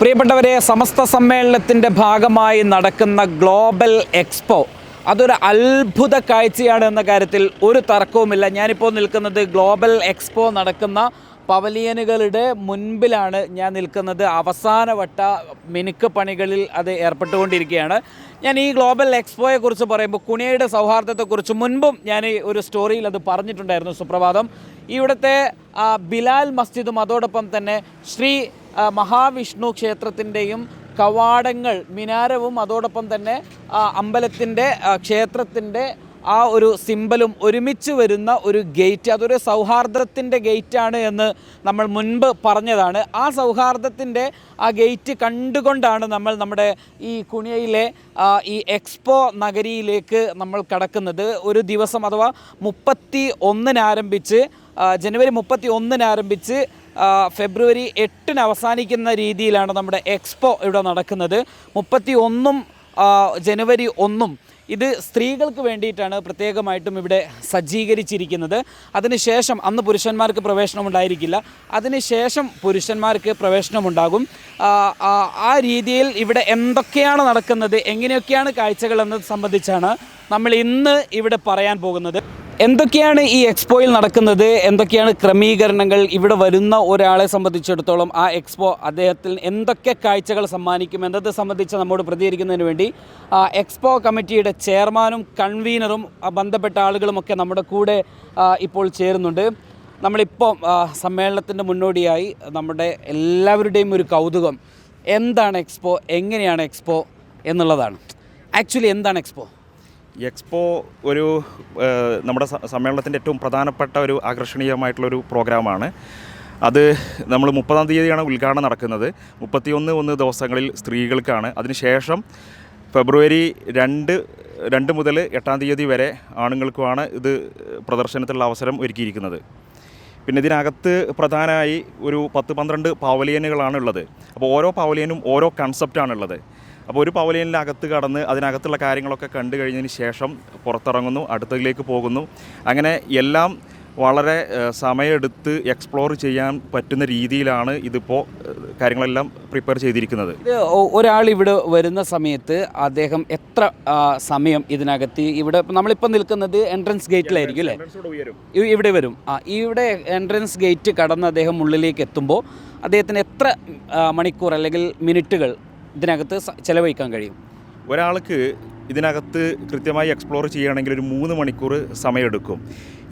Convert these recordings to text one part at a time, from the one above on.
പ്രിയപ്പെട്ടവരെ, സമസ്ത സമ്മേളനത്തിൻ്റെ ഭാഗമായി നടക്കുന്ന ഗ്ലോബൽ എക്സ്പോ അതൊരു അത്ഭുത കാഴ്ചയാണ് എന്ന കാര്യത്തിൽ ഒരു തർക്കവുമില്ല. ഞാനിപ്പോൾ നിൽക്കുന്നത് ഗ്ലോബൽ എക്സ്പോ നടക്കുന്ന പവലിയനുകളുടെ മുൻപിലാണ് ഞാൻ നിൽക്കുന്നത്. അവസാനവട്ട മിനുക്ക് പണികളിൽ അത് ഏർപ്പെട്ടുകൊണ്ടിരിക്കുകയാണ്. ഞാൻ ഈ ഗ്ലോബൽ എക്സ്പോയെക്കുറിച്ച് പറയുമ്പോൾ കുണിയയുടെ സൗഹാർദ്ദത്തെക്കുറിച്ച് മുൻപും ഞാൻ ഒരു സ്റ്റോറിയിൽ അത് പറഞ്ഞിട്ടുണ്ടായിരുന്നു. സുപ്രഭാതം, ഇവിടുത്തെ ബിലാൽ മസ്ജിദും അതോടൊപ്പം തന്നെ ശ്രീ മഹാവിഷ്ണു ക്ഷേത്രത്തിൻ്റെയും കവാടങ്ങൾ, മിനാരവും അതോടൊപ്പം തന്നെ അമ്പലത്തിൻ്റെ ക്ഷേത്രത്തിൻ്റെ ആ ഒരു സിമ്പലും ഒരുമിച്ച് വരുന്ന ഒരു ഗേറ്റ്, അതൊരു സൗഹാർദ്ദത്തിൻ്റെ ഗേറ്റാണ് എന്ന് നമ്മൾ മുൻപ് പറഞ്ഞതാണ്. ആ സൗഹാർദ്ദത്തിൻ്റെ ആ ഗേറ്റ് കണ്ടുകൊണ്ടാണ് നമ്മൾ നമ്മുടെ ഈ കുണിയയിലെ ഈ എക്സ്പോ നഗരിയിലേക്ക് നമ്മൾ കടക്കുന്നത്. ഒരു ദിവസം അഥവാ 31-ന് ആരംഭിച്ച് ജനുവരി 31-ന് ആരംഭിച്ച് ഫെബ്രുവരി 8-ന് അവസാനിക്കുന്ന രീതിയിലാണ് നമ്മുടെ എക്സ്പോ ഇവിടെ നടക്കുന്നത്. 31-ഉം ജനുവരി 1-ഉം ഇത് സ്ത്രീകൾക്ക് വേണ്ടിയിട്ടാണ് പ്രത്യേകമായിട്ടും ഇവിടെ സജ്ജീകരിച്ചിരിക്കുന്നത്. അതിനുശേഷം അന്ന് പുരുഷന്മാർക്ക് പ്രവേശനം ഉണ്ടായിരിക്കില്ല, അതിനുശേഷം പുരുഷന്മാർക്ക് പ്രവേശനമുണ്ടാകും. ആ രീതിയിൽ ഇവിടെ എന്തൊക്കെയാണ് നടക്കുന്നത്, എങ്ങനെയൊക്കെയാണ് കാഴ്ചകൾ എന്നത് സംബന്ധിച്ചാണ് നമ്മൾ ഇന്ന് ഇവിടെ പറയാൻ പോകുന്നത്. എന്തൊക്കെയാണ് ഈ എക്സ്പോയിൽ നടക്കുന്നത്, എന്തൊക്കെയാണ് ക്രമീകരണങ്ങൾ, ഇവിടെ വരുന്ന ഒരാളെ സംബന്ധിച്ചിടത്തോളം ആ എക്സ്പോ അദ്ദേഹത്തിന് എന്തൊക്കെ കാഴ്ചകൾ സമ്മാനിക്കും എന്നത് സംബന്ധിച്ച് നമ്മോട് പ്രതികരിക്കുന്നതിന് വേണ്ടി എക്സ്പോ കമ്മിറ്റിയുടെ ചെയർമാനും കൺവീനറും ബന്ധപ്പെട്ട ആളുകളുമൊക്കെ നമ്മുടെ കൂടെ ഇപ്പോൾ ചേരുന്നുണ്ട്. നമ്മളിപ്പോൾ സമ്മേളനത്തിൻ്റെ മുന്നോടിയായി നമ്മുടെ എല്ലാവരുടെയും ഒരു കൗതുകം എന്താണ് എക്സ്പോ, എങ്ങനെയാണ് എക്സ്പോ എന്നുള്ളതാണ്. ആക്ച്വലി എന്താണ് എക്സ്പോ? എക്സ്പോ ഒരു നമ്മുടെ സമ്മേളനത്തിൻ്റെ ഏറ്റവും പ്രധാനപ്പെട്ട ഒരു ആകർഷണീയമായിട്ടുള്ളൊരു പ്രോഗ്രാമാണ്. അത് നമ്മൾ 30-ാം തീയതിയാണ് ഉദ്ഘാടനം നടക്കുന്നത്. 31 ദിവസങ്ങളിൽ സ്ത്രീകൾക്കാണ്. അതിനുശേഷം ഫെബ്രുവരി 2 മുതൽ 8-ാം തീയതി വരെ ആണുങ്ങൾക്കുമാണ് ഇത് പ്രദർശനത്തിലുള്ള അവസരം ഒരുക്കിയിരിക്കുന്നത്. പിന്നെ ഇതിനകത്ത് പ്രധാനമായി ഒരു 10-12 പവലിയനുകളാണ് ഉള്ളത്. അപ്പോൾ ഓരോ പവലിയനും ഓരോ കൺസെപ്റ്റാണുള്ളത്. അപ്പോൾ ഒരു പവലിയനിലകത്ത് കടന്ന് അതിനകത്തുള്ള കാര്യങ്ങളൊക്കെ കണ്ടു കഴിഞ്ഞതിന് ശേഷം പുറത്തിറങ്ങുന്നു, അടുത്തതിലേക്ക് പോകുന്നു. അങ്ങനെ എല്ലാം വളരെ സമയമെടുത്ത് എക്സ്പ്ലോർ ചെയ്യാൻ പറ്റുന്ന രീതിയിലാണ് ഇതിപ്പോൾ കാര്യങ്ങളെല്ലാം പ്രിപ്പയർ ചെയ്തിരിക്കുന്നത്. ഒരാൾ ഇവിടെ വരുന്ന സമയത്ത് അദ്ദേഹം എത്ര സമയം ഇതിനകത്ത്, ഇവിടെ നമ്മളിപ്പോൾ നിൽക്കുന്നത് എൻട്രൻസ് ഗേറ്റിലായിരിക്കും അല്ലേ? ഇവിടെ വരും. ഇവിടെ എൻട്രൻസ് ഗേറ്റ് കടന്ന് അദ്ദേഹം ഉള്ളിലേക്ക് എത്തുമ്പോൾ അദ്ദേഹത്തിന് എത്ര മണിക്കൂർ അല്ലെങ്കിൽ മിനിറ്റുകൾ ഇതിനകത്ത് ചിലവഴിക്കാൻ കഴിയും? ഒരാൾക്ക് ഇതിനകത്ത് കൃത്യമായി എക്സ്പ്ലോർ ചെയ്യുകയാണെങ്കിൽ ഒരു 3 മണിക്കൂർ സമയമെടുക്കും.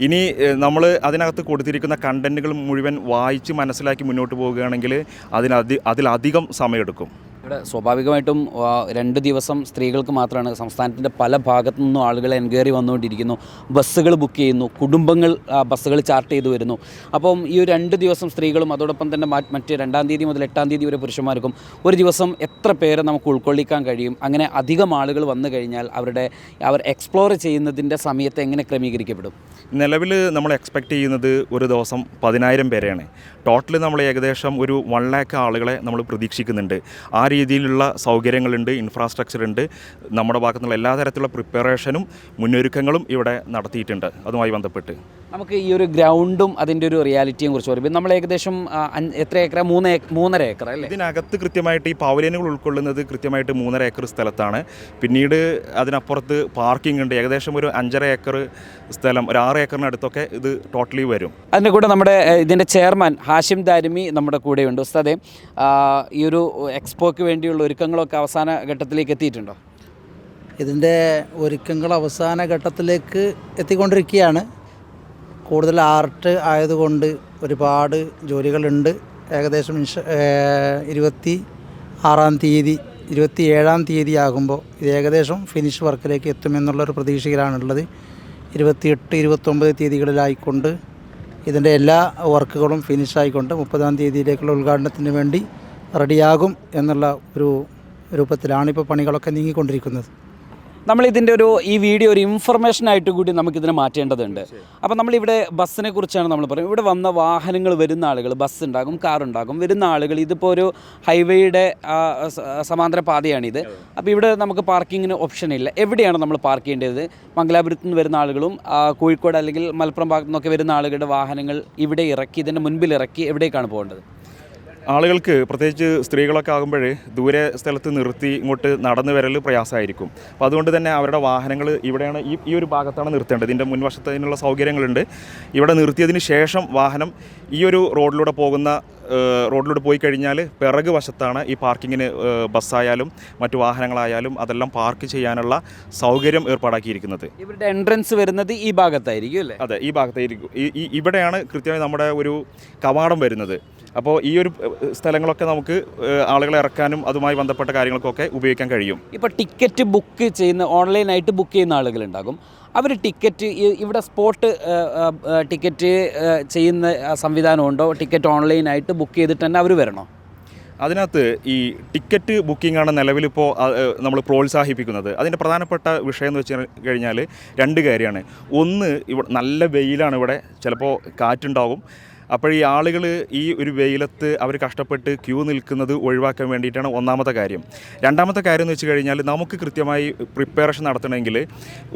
ഇനി നമ്മൾ അതിനകത്ത് കൊടുത്തിരിക്കുന്ന കണ്ടൻറ്റുകൾ മുഴുവൻ വായിച്ച് മനസ്സിലാക്കി മുന്നോട്ട് പോവുകയാണെങ്കിൽ അതിലധികം സമയമെടുക്കും. ഇവിടെ സ്വാഭാവികമായിട്ടും 2 ദിവസം സ്ത്രീകൾക്ക് മാത്രമാണ്. സംസ്ഥാനത്തിൻ്റെ പല ഭാഗത്തു നിന്നും ആളുകൾ എൻക്വയറി വന്നുകൊണ്ടിരിക്കുന്നു, ബസ്സുകൾ ബുക്ക് ചെയ്യുന്നു, കുടുംബങ്ങൾ ബസ്സുകൾ ചാർട്ട് ചെയ്ത് വരുന്നു. അപ്പം ഈ 2 ദിവസം സ്ത്രീകളും അതോടൊപ്പം തന്നെ മറ്റ് 2-ാം തീയതി മുതൽ 8-ാം തീയതി വരെ പുരുഷന്മാർക്കും ഒരു ദിവസം എത്ര പേരെ നമുക്ക് ഉൾക്കൊള്ളിക്കാൻ കഴിയും? അങ്ങനെ അധികം ആളുകൾ വന്നു കഴിഞ്ഞാൽ അവർ എക്സ്പ്ലോർ ചെയ്യുന്നതിൻ്റെ സമയത്ത് എങ്ങനെ ക്രമീകരിക്കപ്പെടും? നിലവിൽ നമ്മൾ എക്സ്പെക്റ്റ് ചെയ്യുന്നത് ഒരു ദിവസം 10,000 പേരെയാണ്. ടോട്ടൽ നമ്മൾ ഏകദേശം ഒരു 1 lakh ആളുകളെ നമ്മൾ പ്രതീക്ഷിക്കുന്നുണ്ട്. ആ രീതിയിലുള്ള സൗകര്യങ്ങളുണ്ട്, ഇൻഫ്രാസ്ട്രക്ചർ ഉണ്ട്. നമ്മുടെ ഭാഗത്തുനിന്നുള്ള എല്ലാ തരത്തിലുള്ള പ്രിപ്പറേഷനും മുന്നൊരുക്കങ്ങളും ഇവിടെ നടത്തിയിട്ടുണ്ട്. അതുമായി ബന്ധപ്പെട്ട് നമുക്ക് ഈ ഒരു ഗ്രൗണ്ടും അതിൻ്റെ ഒരു റിയാലിറ്റിയും കുറിച്ച് പറയുമ്പോൾ നമ്മൾ ഏകദേശം എത്ര ഏക്കർ? 3.5 ഏക്കർ അല്ലേ? ഇതിനകത്ത് കൃത്യമായിട്ട് ഈ പവലിയനുകൾ ഉൾക്കൊള്ളുന്നത് കൃത്യമായിട്ട് 3.5 ഏക്കർ സ്ഥലത്താണ്. പിന്നീട് അതിനപ്പുറത്ത് പാർക്കിംഗ് ഉണ്ട്. ഏകദേശം ഒരു 5.5 ഏക്കർ സ്ഥലം, ഒരു 6 ഏക്കറിനടുത്തൊക്കെ ഇത് ടോട്ടലി വരും. അതിൻ്റെ കൂടെ നമ്മുടെ ഇതിൻ്റെ ചെയർമാൻ ഹാഷിം ദാരിമി നമ്മുടെ കൂടെയുണ്ട്. ഉസ്താദേ, ഈ ഒരു എക്സ്പോയ്ക്ക് വേണ്ടിയുള്ള ഒരുക്കങ്ങളൊക്കെ അവസാന ഘട്ടത്തിലേക്ക് എത്തിയിട്ടുണ്ടോ? ഇതിൻ്റെ ഒരുക്കങ്ങൾ അവസാന ഘട്ടത്തിലേക്ക് എത്തിക്കൊണ്ടിരിക്കുകയാണ്. കൂടുതൽ ആർട്ട് ആയതുകൊണ്ട് ഒരുപാട് ജോലികളുണ്ട്. ഏകദേശം 26-ാം തീയതി 27-ാം തീയതി ആകുമ്പോൾ ഇത് ഏകദേശം ഫിനിഷ് വർക്കിലേക്ക് എത്തുമെന്നുള്ളൊരു പ്രതീക്ഷയിലാണുള്ളത്. 28, 29 തീയതികളിലായിക്കൊണ്ട് ഇതിൻ്റെ എല്ലാ വർക്കുകളും ഫിനിഷായിക്കൊണ്ട് 30-ാം തീയതിയിലേക്കുള്ള ഉദ്ഘാടനത്തിന് വേണ്ടി റെഡിയാകും എന്നുള്ള ഒരു രൂപത്തിലാണ് ഇപ്പോൾ പണികളൊക്കെ നീങ്ങിക്കൊണ്ടിരിക്കുന്നത്. നമ്മളിതിൻ്റെ ഈ വീഡിയോ ഒരു ഇൻഫർമേഷനായിട്ട് കൂടി നമുക്കിതിനെ മാറ്റേണ്ടതുണ്ട്. അപ്പോൾ നമ്മളിവിടെ ബസ്സിനെ കുറിച്ചാണ് നമ്മൾ പറയുന്നത്. ഇവിടെ വന്ന വാഹനങ്ങൾ, വരുന്ന ആളുകൾ, ബസ് ഉണ്ടാകും, കാറുണ്ടാകും, വരുന്ന ആളുകൾ, ഇതിപ്പോൾ ഒരു ഹൈവേയുടെ സമാന്തര പാതയാണിത്. അപ്പോൾ ഇവിടെ നമുക്ക് പാർക്കിങ്ങിന് ഓപ്ഷൻ ഇല്ല. എവിടെയാണ് നമ്മൾ പാർക്ക് ചെയ്യേണ്ടത്? മംഗലാപുരത്ത് നിന്ന് വരുന്ന ആളുകളും കോഴിക്കോട് അല്ലെങ്കിൽ മലപ്പുറം ഭാഗത്തു നിന്നൊക്കെ വരുന്ന ആളുകളുടെ വാഹനങ്ങൾ ഇവിടെ ഇറക്കി, ഇതിൻ്റെ മുൻപിൽ ഇറക്കി എവിടേക്കാണ് പോകേണ്ടത്? ആളുകൾക്ക് പ്രത്യേകിച്ച് സ്ത്രീകളൊക്കെ ആകുമ്പോൾ ദൂരെ സ്ഥലത്ത് നിർത്തി ഇങ്ങോട്ട് നടന്നു വരൽ പ്രയാസമായിരിക്കും. അപ്പോൾ അതുകൊണ്ട് തന്നെ അവരുടെ വാഹനങ്ങൾ ഇവിടെയാണ് ഈ ഒരു ഭാഗത്താണ് നിർത്തേണ്ടത്. ഇതിൻ്റെ മുൻവശത്ത് അതിനുള്ള സൗകര്യങ്ങളുണ്ട്. ഇവിടെ നിർത്തിയതിന് ശേഷം വാഹനം ഈ ഒരു റോഡിലൂടെ പോയി കഴിഞ്ഞാൽ പിറകു വശത്താണ് ഈ പാർക്കിങ്ങിന് ബസ്സായാലും മറ്റു വാഹനങ്ങളായാലും അതെല്ലാം പാർക്ക് ചെയ്യാനുള്ള സൗകര്യം ഏർപ്പാടാക്കിയിരിക്കുന്നത്. ഇവരുടെ എൻട്രൻസ് വരുന്നത് ഈ ഭാഗത്തായിരിക്കും അല്ലേ? അതെ, ഈ ഭാഗത്തായിരിക്കും. ഇവിടെയാണ് കൃത്യമായി നമ്മുടെ ഒരു കവാടം വരുന്നത്. അപ്പോൾ ഈ ഒരു സ്ഥലങ്ങളൊക്കെ നമുക്ക് ആളുകളെ ഇറക്കാനും അതുമായി ബന്ധപ്പെട്ട കാര്യങ്ങൾക്കൊക്കെ ഉപയോഗിക്കാൻ കഴിയും. ഇപ്പോൾ ടിക്കറ്റ് ബുക്ക് ചെയ്യുന്ന ഓൺലൈനായിട്ട് ബുക്ക് ചെയ്യുന്ന ആളുകളുണ്ടാകും. അവർ ടിക്കറ്റ് ഇവിടെ സ്പോട്ട് ടിക്കറ്റ് ചെയ്യുന്ന സംവിധാനമുണ്ടോ? ടിക്കറ്റ് ഓൺലൈനായിട്ട് ബുക്ക് ചെയ്തിട്ട് തന്നെ അവർ വരണോ? അതിനകത്ത് ഈ ടിക്കറ്റ് ബുക്കിംഗാണ് നിലവിലിപ്പോൾ നമ്മൾ പ്രോത്സാഹിപ്പിക്കുന്നത്. അതിൻ്റെ പ്രധാനപ്പെട്ട വിഷയം എന്ന് വെച്ച് കഴിഞ്ഞാൽ രണ്ട് കാര്യമാണ്. ഒന്ന്, ഇവിടെ നല്ല വെയിലാണ്, ഇവിടെ ചിലപ്പോൾ കാറ്റുണ്ടാകും. അപ്പോൾ ഈ ആളുകൾ ഈ ഒരു വെയിലത്ത് അവർ കഷ്ടപ്പെട്ട് ക്യൂ നിൽക്കുന്നത് ഒഴിവാക്കാൻ വേണ്ടിയിട്ടാണ് ഒന്നാമത്തെ കാര്യം. രണ്ടാമത്തെ കാര്യം എന്ന് വെച്ച് കഴിഞ്ഞാൽ നമുക്ക് കൃത്യമായി പ്രിപ്പറേഷൻ നടത്തണമെങ്കിൽ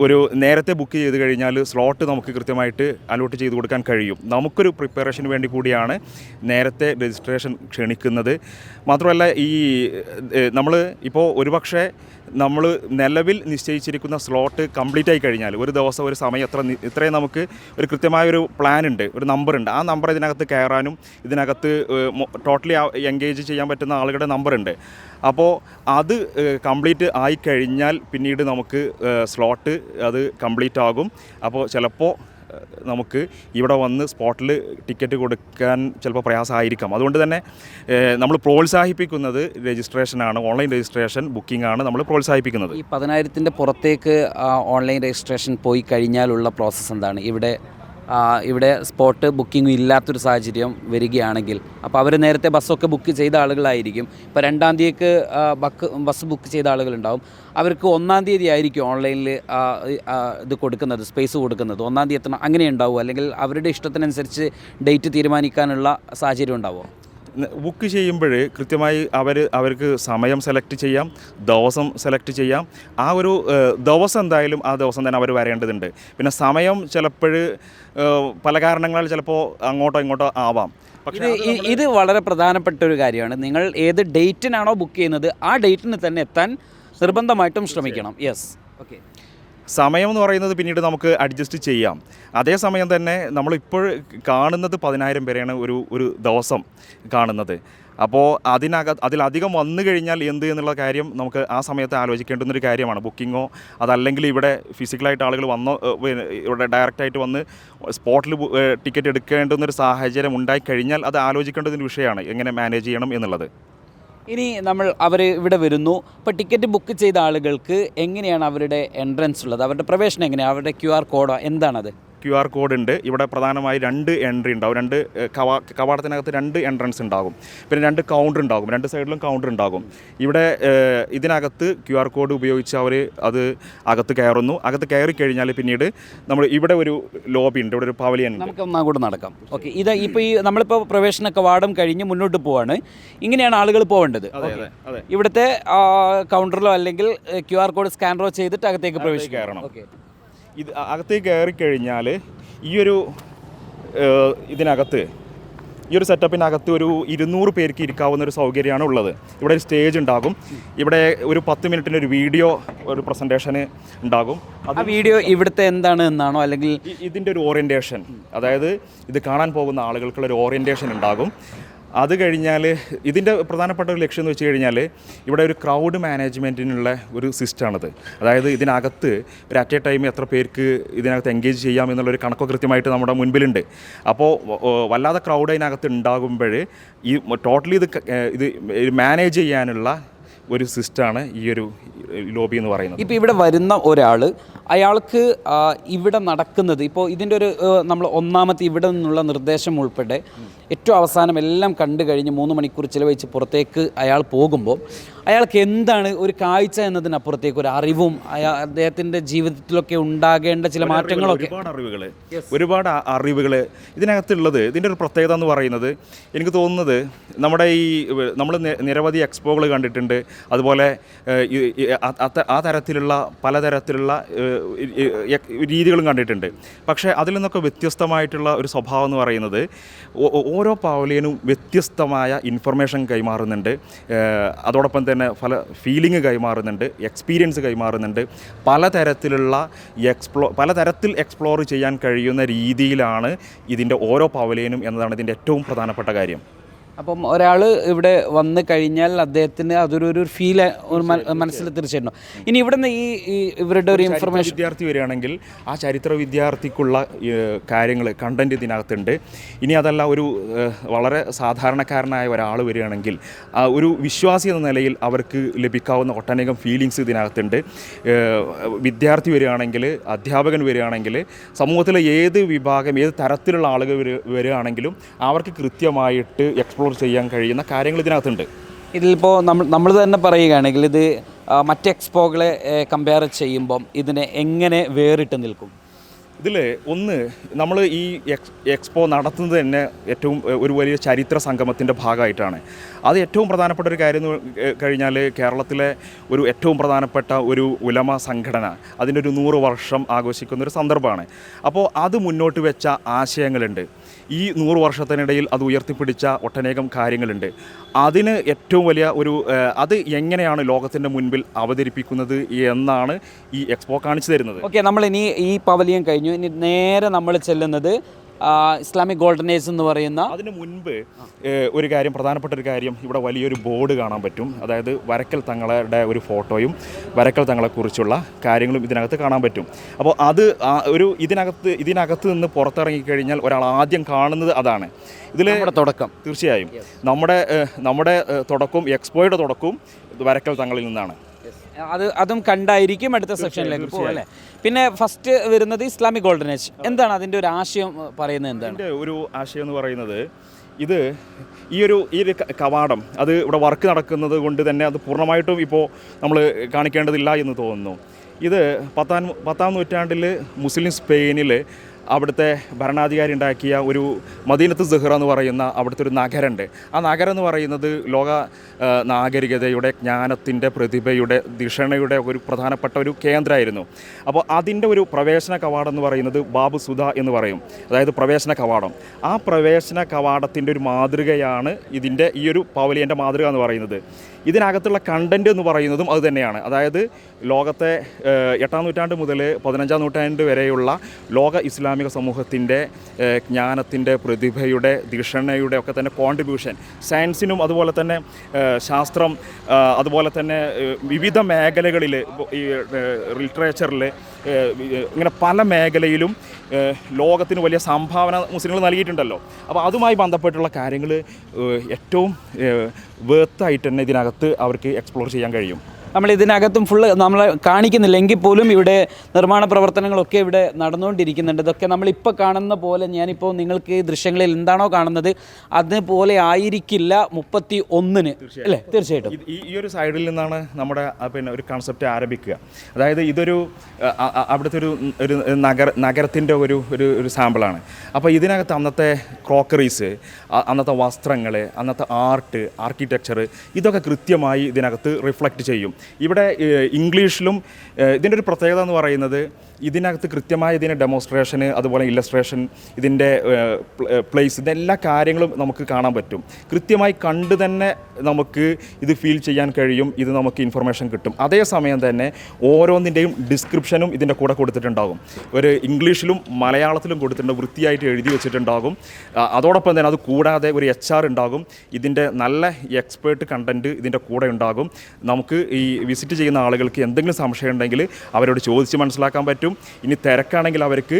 ഒരു നേരത്തെ ബുക്ക് ചെയ്ത് കഴിഞ്ഞാൽ സ്ലോട്ട് നമുക്ക് കൃത്യമായിട്ട് അലോട്ട് ചെയ്ത് കൊടുക്കാൻ കഴിയും. നമുക്കൊരു പ്രിപ്പറേഷന് വേണ്ടി കൂടിയാണ് നേരത്തെ രജിസ്ട്രേഷൻ ക്ഷണിക്കുന്നത്. മാത്രമല്ല ഈ നമ്മൾ ഇപ്പോൾ ഒരുപക്ഷെ നമ്മൾ നിലവിൽ നിശ്ചയിച്ചിരിക്കുന്ന സ്ലോട്ട് കംപ്ലീറ്റ് ആയി കഴിഞ്ഞാൽ ഒരു ദിവസം ഒരു സമയം ഇത്രയും നമുക്ക് ഒരു കൃത്യമായൊരു പ്ലാൻ ഉണ്ട്, ഒരു നമ്പറുണ്ട്. ആ നമ്പർ ഇതിനകത്ത് കയറാനും ഇതിനകത്ത് ടോട്ടലി എൻഗേജ് ചെയ്യാൻ പറ്റുന്ന ആളുകളുടെ നമ്പറുണ്ട്. അപ്പോൾ അത് കംപ്ലീറ്റ് ആയിക്കഴിഞ്ഞാൽ പിന്നീട് നമുക്ക് സ്ലോട്ട് അത് കംപ്ലീറ്റ് ആകും. അപ്പോൾ ചിലപ്പോൾ നമുക്ക് ഇവിടെ വന്ന് സ്പോട്ടിൽ ടിക്കറ്റ് കൊടുക്കാൻ ചിലപ്പോൾ പ്രയാസമായിരിക്കാം. അതുകൊണ്ട് തന്നെ നമ്മൾ പ്രോത്സാഹിപ്പിക്കുന്നത് രജിസ്ട്രേഷനാണ്, ഓൺലൈൻ രജിസ്ട്രേഷൻ ബുക്കിംഗാണ് നമ്മൾ പ്രോത്സാഹിപ്പിക്കുന്നത്. ഈ 10,000-ൻ്റെ പുറത്തേക്ക് ഓൺലൈൻ രജിസ്ട്രേഷൻ പോയി കഴിഞ്ഞാലുള്ള പ്രോസസ്സ് എന്താണ്? ഇവിടെ സ്പോട്ട് ബുക്കിംഗ് ഇല്ലാത്തൊരു സാഹചര്യം വരികയാണെങ്കിൽ അപ്പോൾ അവർ നേരത്തെ ബസ്സൊക്കെ ബുക്ക് ചെയ്ത ആളുകളായിരിക്കും. ഇപ്പോൾ 2-ാം തീയതിക്ക് ബസ് ബുക്ക് ചെയ്ത ആളുകളുണ്ടാവും. അവർക്ക് 1-ാം തീയതി ആയിരിക്കും ഓൺലൈനിൽ ഇത് കൊടുക്കുന്നത്, സ്പേസ് കൊടുക്കുന്നത്. 1-ാം തീയതി എത്തണം അങ്ങനെ ഉണ്ടാവുമോ? അല്ലെങ്കിൽ അവരുടെ ഇഷ്ടത്തിനനുസരിച്ച് ഡേറ്റ് തീരുമാനിക്കാനുള്ള സാഹചര്യം ഉണ്ടാവുമോ? ബുക്ക് ചെയ്യുമ്പോൾ കൃത്യമായി അവർക്ക് സമയം സെലക്ട് ചെയ്യാം, ദിവസം സെലക്ട് ചെയ്യാം. ആ ഒരു ദിവസം എന്തായാലും ആ ദിവസം തന്നെ അവർ വരേണ്ടതുണ്ട്. പിന്നെ സമയം ചിലപ്പോൾ പല കാരണങ്ങളാൽ ചിലപ്പോൾ അങ്ങോട്ടോ ഇങ്ങോട്ടോ ആവാം. പക്ഷേ ഇത് വളരെ പ്രധാനപ്പെട്ട ഒരു കാര്യമാണ്. നിങ്ങൾ ഏത് ഡേറ്റിനാണോ ബുക്ക് ചെയ്യുന്നത് ആ ഡേറ്റിന് തന്നെ എത്താൻ നിർബന്ധമായിട്ടും ശ്രമിക്കണം. Yes, okay. സമയം എന്ന് പറയുന്നത് പിന്നീട് നമുക്ക് അഡ്ജസ്റ്റ് ചെയ്യാം. അതേസമയം തന്നെ നമ്മളിപ്പോൾ കാണുന്നത് 10,000 പേരെയാണ് ഒരു ദിവസം കാണുന്നത്. അപ്പോൾ അതിലധികം വന്നു കഴിഞ്ഞാൽ എന്ത് എന്നുള്ള കാര്യം നമുക്ക് ആ സമയത്ത് ആലോചിക്കേണ്ടുന്നൊരു കാര്യമാണ്. ബുക്കിങ്ങോ അതല്ലെങ്കിൽ ഇവിടെ ഫിസിക്കലായിട്ട് ആളുകൾ ഇവിടെ ഡയറക്റ്റായിട്ട് വന്ന് സ്പോട്ടിൽ ടിക്കറ്റ് എടുക്കേണ്ടുന്നൊരു സാഹചര്യം ഉണ്ടായിക്കഴിഞ്ഞാൽ അത് ആലോചിക്കേണ്ടുന്നൊരു വിഷയമാണ്, എങ്ങനെ മാനേജ് ചെയ്യണം എന്നുള്ളത്. ഇനി അവർ ഇവിടെ വരുന്നു. ഇപ്പോൾ ടിക്കറ്റ് ബുക്ക് ചെയ്ത ആളുകൾക്ക് എങ്ങനെയാണ് അവരുടെ എൻട്രൻസ് ഉള്ളത്? അവരുടെ പ്രവേശനം എങ്ങനെയാണ്? അവരുടെ QR കോഡോ എന്താണത്? QR കോഡ് ഉണ്ട്. ഇവിടെ പ്രധാനമായി 2 എൻട്രി ഉണ്ടാവും. 2 കവാടത്തിനകത്ത് 2 എൻട്രൻസ് ഉണ്ടാകും. പിന്നെ 2 കൗണ്ടർ ഉണ്ടാകും. 2 സൈഡിലും കൗണ്ടർ ഉണ്ടാകും. ഇവിടെ ഇതിനകത്ത് QR കോഡ് ഉപയോഗിച്ച് അവർ അത് അകത്ത് കയറുന്നു. അകത്ത് കയറി കഴിഞ്ഞാൽ പിന്നീട് നമ്മൾ ഇവിടെ ഒരു ലോബി ഉണ്ട്, ഇവിടെ ഒരു പവലിയൻ ഉണ്ട്. നമുക്ക് ഒന്നാം കൂടെ നടക്കാം. ഓക്കെ, ഇത് ഇപ്പോൾ നമ്മളിപ്പോൾ പ്രവേശന കവാടം കഴിഞ്ഞ് മുന്നോട്ട് പോവാണ്. ഇങ്ങനെയാണ് ആളുകൾ പോകേണ്ടത്. ഇവിടുത്തെ കൗണ്ടറിലോ അല്ലെങ്കിൽ QR കോഡ് സ്കാനറോ ചെയ്തിട്ട് അകത്തേക്ക് പ്രവേശിക്കണം. ഓക്കെ, ഇത് അകത്തേക്ക് കയറിക്കഴിഞ്ഞാൽ ഇതിനകത്ത് ഈ ഒരു സെറ്റപ്പിനകത്ത് ഒരു 200 പേർക്ക് ഇരിക്കാവുന്ന ഒരു സൗകര്യമാണ് ഉള്ളത്. ഇവിടെ ഒരു സ്റ്റേജ് ഉണ്ടാകും. ഇവിടെ ഒരു 10 മിനിറ്റിൻ്റെ ഒരു വീഡിയോ ഒരു പ്രസൻറ്റേഷന് ഉണ്ടാകും. ആ വീഡിയോ ഇവിടുത്തെ എന്താണ് എന്നാണോ അല്ലെങ്കിൽ ഇതിൻ്റെ ഒരു ഓറിയൻറ്റേഷൻ, അതായത് ഇത് കാണാൻ പോകുന്ന ആളുകൾക്കുള്ളൊരു ഓറിയൻറ്റേഷൻ ഉണ്ടാകും. അത് കഴിഞ്ഞാൽ ഇതിൻ്റെ പ്രധാനപ്പെട്ട ഒരു ലക്ഷ്യം എന്ന് വെച്ച് കഴിഞ്ഞാൽ ഇവിടെ ഒരു ക്രൗഡ് മാനേജ്മെൻറ്റിനുള്ള ഒരു സിസ്റ്റമാണിത്. അതായത് ഇതിനകത്ത് ഒരു അറ്റ് എ ടൈം എത്ര പേർക്ക് ഇതിനകത്ത് എൻഗേജ് ചെയ്യാം എന്നുള്ളൊരു കണക്കൊക്കെ കൃത്യമായിട്ട് നമ്മുടെ മുൻപിലുണ്ട്. അപ്പോൾ വല്ലാതെ ക്രൗഡ് അതിനകത്ത് ഉണ്ടാകുമ്പോൾ ഈ ടോട്ടലി ഇത് മാനേജ് ചെയ്യാനുള്ള ഒരു സിസ്റ്റമാണ് ഈ ഒരു ലോബി എന്ന് പറയുന്നത്. ഇപ്പോൾ ഇവിടെ വരുന്ന ഒരാൾ അയാൾക്ക് ഇവിടെ നടക്കുന്നത് ഇപ്പോൾ ഇതിൻ്റെ ഒരു നമ്മൾ ഒന്നാമത്തെ ഇവിടെ നിന്നുള്ള നിർദ്ദേശം ഉൾപ്പെടെ ഏറ്റവും അവസാനം എല്ലാം കണ്ടു കഴിഞ്ഞ് 3 മണിക്കൂർ ചിലവഴിച്ച് പുറത്തേക്ക് അയാൾ പോകുമ്പോൾ അയാൾക്ക് എന്താണ് ഒരു കാഴ്ച എന്നതിനപ്പുറത്തേക്ക് ഒരു അറിവും അദ്ദേഹത്തിൻ്റെ ജീവിതത്തിലൊക്കെ ഉണ്ടാകേണ്ട ചില മാറ്റങ്ങളൊക്കെ ഒരുപാട് അറിവുകൾ ഇതിനകത്തുള്ളത്. ഇതിൻ്റെ ഒരു പ്രത്യേകത എന്ന് പറയുന്നത് എനിക്ക് തോന്നുന്നത് നമ്മൾ നിരവധി എക്സ്പോകൾ കണ്ടിട്ടുണ്ട്. അതുപോലെ ആ തരത്തിലുള്ള പലതരത്തിലുള്ള രീതികളും കണ്ടിട്ടുണ്ട്. പക്ഷേ അതിൽ നിന്നൊക്കെ വ്യത്യസ്തമായിട്ടുള്ള ഒരു സ്വഭാവം എന്ന് പറയുന്നത് ഓരോ പവലിയനും വ്യത്യസ്തമായ ഇൻഫർമേഷൻ കൈമാറുന്നുണ്ട്. അതോടൊപ്പം തന്നെ പല ഫീലിംഗ് കൈമാറുന്നുണ്ട്, എക്സ്പീരിയൻസ് കൈമാറുന്നുണ്ട്. പലതരത്തിൽ എക്സ്പ്ലോർ ചെയ്യാൻ കഴിയുന്ന രീതിയിലാണ് ഇതിൻ്റെ ഓരോ പവലിയനും എന്നതാണ് ഇതിൻ്റെ ഏറ്റവും പ്രധാനപ്പെട്ട കാര്യം. അപ്പം ഒരാൾ ഇവിടെ വന്ന് കഴിഞ്ഞാൽ അദ്ദേഹത്തിന് അതൊരു ഫീൽ മനസ്സിൽ തീർച്ചയായിട്ടും. ഇനി ഇവിടെ നിന്ന് ഈ ഇവരുടെ ഒരു ഇൻഫർമേഷൻ വിദ്യാർത്ഥി വരികയാണെങ്കിൽ ആ ചരിത്ര വിദ്യാർത്ഥിക്കുള്ള കാര്യങ്ങൾ കണ്ടൻറ്റ് ഇതിനകത്തുണ്ട്. ഇനി അതല്ല ഒരു വളരെ സാധാരണക്കാരനായ ഒരാൾ വരികയാണെങ്കിൽ ഒരു വിശ്വാസി എന്ന നിലയിൽ അവർക്ക് ലഭിക്കാവുന്ന ഒട്ടനേകം ഫീലിങ്സ് ഇതിനകത്തുണ്ട്. വിദ്യാർത്ഥി വരികയാണെങ്കിൽ, അധ്യാപകൻ വരികയാണെങ്കിൽ, സമൂഹത്തിലെ ഏത് വിഭാഗം, ഏത് തരത്തിലുള്ള ആളുകൾ വരികയാണെങ്കിലും അവർക്ക് കൃത്യമായിട്ട് എക്സ്പ്ലോർ ചെയ്യാൻ കഴിയുന്ന കാര്യങ്ങൾ ഇതിനകത്തുണ്ട്. ഇതിലിപ്പോൾ നമ്മൾ തന്നെ പറയുകയാണെങ്കിൽ ഇത് മറ്റ് എക്സ്പോകളെ കമ്പയർ ചെയ്യുമ്പം ഇതിനെ എങ്ങനെ വേറിട്ട് നിൽക്കും? ഇതിൽ ഒന്ന്, നമ്മൾ ഈ എക്സ്പോ നടത്തുന്നത് തന്നെ ഏറ്റവും ഒരു വലിയ ചരിത്ര സംഗമത്തിൻ്റെ ഭാഗമായിട്ടാണ്. അത് ഏറ്റവും പ്രധാനപ്പെട്ട ഒരു കാര്യം എന്ന് കഴിഞ്ഞാൽ കേരളത്തിലെ ഒരു ഏറ്റവും പ്രധാനപ്പെട്ട ഒരു ഉലമ സംഘടന അതിൻ്റെ ഒരു 100 വർഷം ആഘോഷിക്കുന്നൊരു സന്ദർഭമാണ്. അപ്പോൾ അത് മുന്നോട്ട് വെച്ച ആശയങ്ങളുണ്ട്. ഈ 100 വർഷത്തിനിടയിൽ അത് ഉയർത്തിപ്പിടിച്ച ഒട്ടനേകം കാര്യങ്ങളുണ്ട്. അതിന് ഏറ്റവും വലിയ അത് എങ്ങനെയാണ് ലോകത്തിൻ്റെ മുൻപിൽ അവതരിപ്പിക്കുന്നത് എന്നാണ് ഈ എക്സ്പോ കാണിച്ചു തരുന്നത്. ഓക്കെ, നമ്മളിനി ഈ പവലിയൻ കഴിഞ്ഞു. ഇനി നേരെ നമ്മൾ ചെല്ലുന്നത് ഇസ്ലാമിക് ഗോൾഡൻ ഏജ് എന്ന് പറയുന്ന. അതിന് മുൻപ് ഒരു കാര്യം, പ്രധാനപ്പെട്ട ഒരു കാര്യം, ഇവിടെ വലിയൊരു ബോർഡ് കാണാൻ പറ്റും. അതായത് വരക്കൽ തങ്ങളുടെ ഒരു ഫോട്ടോയും വരക്കൽ തങ്ങളെക്കുറിച്ചുള്ള കാര്യങ്ങളും ഇതിനകത്ത് കാണാൻ പറ്റും. അപ്പോൾ അത് ഇതിനകത്ത് നിന്ന് പുറത്തിറങ്ങിക്കഴിഞ്ഞാൽ ഒരാൾ ആദ്യം കാണുന്നത് അതാണ്. ഇതിൽ തുടക്കം തീർച്ചയായും നമ്മുടെ തുടക്കവും എക്സ്പോയുടെ തുടക്കവും വരക്കൽ തങ്ങളിൽ നിന്നാണ്. അതും കണ്ടായിരിക്കും അടുത്ത സെക്ഷനിലേക്ക് പോകും അല്ലേ? പിന്നെ ഫസ്റ്റ് വരുന്നത് ഇസ്ലാമിക് ഗോൾഡൻ ഏജ്. എന്താണ് അതിൻ്റെ ഒരു ആശയം പറയുന്നത്? എന്താണ് അതിൻ്റെ ഒരു ആശയം എന്ന് പറയുന്നത്, ഈ ഒരു കവാടം അത് ഇവിടെ വർക്ക് നടക്കുന്നത് കൊണ്ട് തന്നെ അത് പൂർണ്ണമായിട്ടും ഇപ്പോൾ നമ്മൾ കാണിക്കേണ്ടതില്ല എന്ന് തോന്നുന്നു. ഇത് 10-ാം നൂറ്റാണ്ടിൽ മുസ്ലിം സ്പെയിനിൽ അവിടുത്തെ ഭരണാധികാരി ഉണ്ടാക്കിയ ഒരു മദീനത്ത് സുഹ്റ എന്ന് പറയുന്ന അവിടുത്തെ ഒരു നഗരമുണ്ട്. ആ നഗരം എന്ന് പറയുന്നത് ലോക നാഗരികതയുടെ, ജ്ഞാനത്തിൻ്റെ, പ്രതിഭയുടെ, ദിഷണയുടെ ഒരു പ്രധാനപ്പെട്ട ഒരു കേന്ദ്രമായിരുന്നു. അപ്പോൾ അതിൻ്റെ ഒരു പ്രവേശന കവാടം എന്ന് പറയുന്നത് ബാബു സുധ എന്ന് പറയും, അതായത് പ്രവേശന കവാടം. ആ പ്രവേശന കവാടത്തിൻ്റെ ഒരു മാതൃകയാണ് ഇതിൻ്റെ ഈ ഒരു പവലിയൻ്റെ മാതൃക എന്ന് പറയുന്നത്. ഇതിനകത്തുള്ള കണ്ടൻറ്റ് എന്ന് പറയുന്നതും അത് തന്നെയാണ്. അതായത് ലോകത്തെ 8-ാം നൂറ്റാണ്ട് മുതൽ 15-ാം നൂറ്റാണ്ട് വരെയുള്ള ലോക ഇസ്ലാമിക സമൂഹത്തിൻ്റെ ജ്ഞാനത്തിൻ്റെ, പ്രതിഭയുടെ, ദിഷണയുടെ ഒക്കെ തന്നെ കോൺട്രിബ്യൂഷൻ, സയൻസിനും അതുപോലെ തന്നെ ശാസ്ത്രം, അതുപോലെ തന്നെ വിവിധ മേഖലകളിൽ, ഈ ലിറ്ററേച്ചറിൽ, ഇങ്ങനെ പല മേഖലയിലും ലോകത്തിന് വലിയ സംഭാവന മുസ്ലിങ്ങൾ നൽകിയിട്ടുണ്ടല്ലോ. അപ്പോൾ അതുമായി ബന്ധപ്പെട്ടുള്ള കാര്യങ്ങൾ ഏറ്റവും വേർത്തായിട്ട് തന്നെ ഇതിനകത്ത് അവർക്ക് എക്സ്പ്ലോർ ചെയ്യാൻ കഴിയും. നമ്മൾ ഇതിനകത്തും ഫുള്ള് നമ്മൾ കാണിക്കുന്നില്ല എങ്കിൽ പോലും ഇവിടെ നിർമ്മാണ പ്രവർത്തനങ്ങളൊക്കെ ഇവിടെ നടന്നുകൊണ്ടിരിക്കുന്നുണ്ട്. ഇതൊക്കെ നമ്മളിപ്പോൾ കാണുന്ന പോലെ, ഞാനിപ്പോൾ നിങ്ങൾക്ക് ഈ ദൃശ്യങ്ങളിൽ എന്താണോ കാണുന്നത് അതുപോലെ ആയിരിക്കില്ല 31-ന് അല്ലേ? തീർച്ചയായിട്ടും ഈ ഒരു സൈഡിൽ നിന്നാണ് നമ്മുടെ ഒരു കൺസെപ്റ്റ് ആരംഭിക്കുക. അതായത് ഇതൊരു അവിടുത്തെ ഒരു നഗരത്തിൻ്റെ ഒരു സാമ്പിളാണ്. അപ്പോൾ ഇതിനകത്ത് അന്നത്തെ ക്രോക്കറീസ്, അന്നത്തെ വസ്ത്രങ്ങൾ, അന്നത്തെ ആർക്കിടെക്ചർ, ഇതൊക്കെ കൃത്യമായി ഇതിനകത്ത് റിഫ്ലക്റ്റ് ചെയ്യും. ഇവിടെ ഇംഗ്ലീഷിലും ഇതിൻ്റെ ഒരു പ്രത്യേകത എന്ന് പറയുന്നത്, ഇതിനകത്ത് കൃത്യമായ ഇതിൻ്റെ ഡെമോൺസ്ട്രേഷന്, അതുപോലെ ഇല്ലസ്ട്രേഷൻ, ഇതിൻ്റെ പ്ലേസ്, ഇതെല്ലാ കാര്യങ്ങളും നമുക്ക് കാണാൻ പറ്റും. കൃത്യമായി കണ്ട് തന്നെ നമുക്ക് ഇത് ഫീൽ ചെയ്യാൻ കഴിയും. ഇത് നമുക്ക് ഇൻഫർമേഷൻ കിട്ടും. അതേസമയം തന്നെ ഓരോന്നിൻ്റെയും ഡിസ്ക്രിപ്ഷനും ഇതിൻ്റെ കൂടെ കൊടുത്തിട്ടുണ്ടാകും. ഒരു ഇംഗ്ലീഷിലും മലയാളത്തിലും കൊടുത്തിട്ടുണ്ട്, വൃത്തിയായിട്ട് എഴുതി വെച്ചിട്ടുണ്ടാകും. അതോടൊപ്പം തന്നെ അത് കൂടാതെ ഒരു HR ഉണ്ടാകും. ഇതിൻ്റെ നല്ല എക്സ്പേർട്ട് കണ്ടൻറ്റ് ഇതിൻ്റെ കൂടെ ഉണ്ടാകും. നമുക്ക് ഈ വിസിറ്റ് ചെയ്യുന്ന ആളുകൾക്ക് എന്തെങ്കിലും സംശയം ഉണ്ടെങ്കിൽ അവരോട് ചോദിച്ച് മനസ്സിലാക്കാൻ പറ്റും. ഇനി തിരക്കാണെങ്കിൽ അവർക്ക്